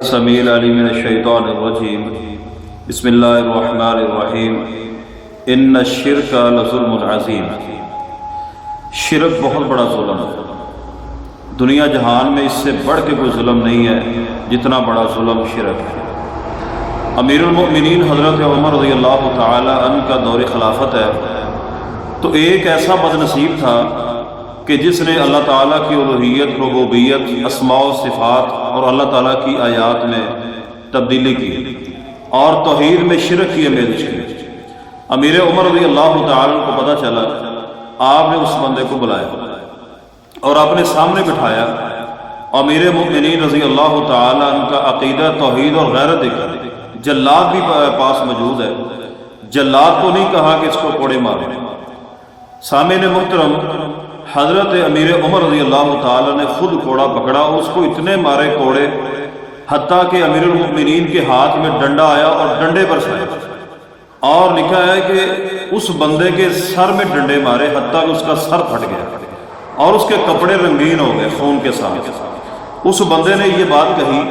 السمیع العلیم من الشیطان الرجیم بسم اللہ الرحمن الرحیم ان الشرک لظلم عظیم۔ شرک بہت بڑا ظلم ہے، دنیا جہان میں اس سے بڑھ کے کوئی ظلم نہیں ہے جتنا بڑا ظلم شرک ہے۔ امیر المؤمنین حضرت عمر رضی اللہ تعالی عنہ کا دور خلافت ہے، تو ایک ایسا بد نصیب تھا کہ جس نے اللہ تعالیٰ کی الوہیت، ربوبیت، اسماء و صفات اور اللہ تعالیٰ کی آیات میں تبدیلی کی اور توحید میں شرک کی آمیزش کی۔ امیر عمر رضی اللہ تعالیٰ کو پتہ چلا، آپ نے اس بندے کو بلایا اور اپنے سامنے بٹھایا۔ امیر مومنین رضی اللہ تعالیٰ عنہ کا عقیدہ توحید اور غیرت دیکھا۔ جلاد بھی پاس موجود ہے، جلاد کو نہیں کہا کہ اس کو کوڑے مارے۔ سامعین محترم، حضرت امیر عمر رضی اللہ تعالیٰ نے خود کوڑا پکڑا اور اس کو اتنے مارے کوڑے، حتیٰ کہ امیر المؤمنین کے ہاتھ میں ڈنڈا آیا اور ڈنڈے پر سائے، اور لکھا ہے کہ اس بندے کے سر میں ڈنڈے مارے حتیٰ کہ اس کا سر پھٹ گیا اور اس کے کپڑے رنگین ہو گئے خون کے ساتھ۔ اس بندے نے یہ بات کہی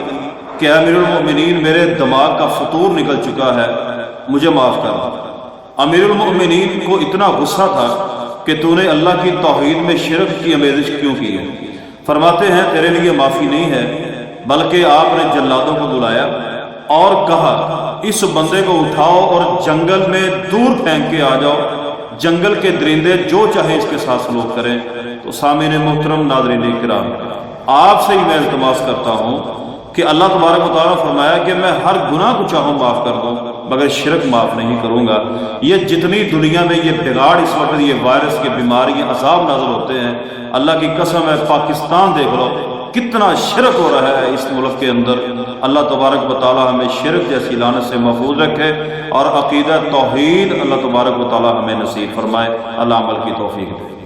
کہ امیر المؤمنین، میرے دماغ کا فطور نکل چکا ہے، مجھے معاف کر۔ امیر المؤمنین کو اتنا غصہ تھا کہ تو نے اللہ کی توحید میں شرک کی آمیزش کیوں کی ہے؟ فرماتے ہیں تیرے لیے معافی نہیں ہے، بلکہ آپ نے جلادوں کو بلایا اور کہا اس بندے کو اٹھاؤ اور جنگل میں دور پھینک کے آ جاؤ، جنگل کے درندے جو چاہے اس کے ساتھ سلوک کریں۔ تو سامعین محترم، ناظرین کرام، آپ سے ہی میں التماس کرتا ہوں کہ اللہ تبارک و تعالیٰ فرمایا کہ میں ہر گناہ کو چاہوں معاف کر دوں مگر شرک معاف نہیں کروں گا۔ یہ جتنی دنیا میں یہ بگاڑ اس وقت، یہ وائرس کی بیماریاں، عذاب نازل ہوتے ہیں، اللہ کی قسم ہے پاکستان دیکھ لو کتنا شرک ہو رہا ہے اس ملک کے اندر۔ اللہ تبارک و تعالیٰ ہمیں شرک جیسی لعنت سے محفوظ رکھے اور عقیدہ توحید اللہ تبارک و تعالیٰ ہمیں نصیب فرمائے۔ اللہ عمل کی توفیق دے۔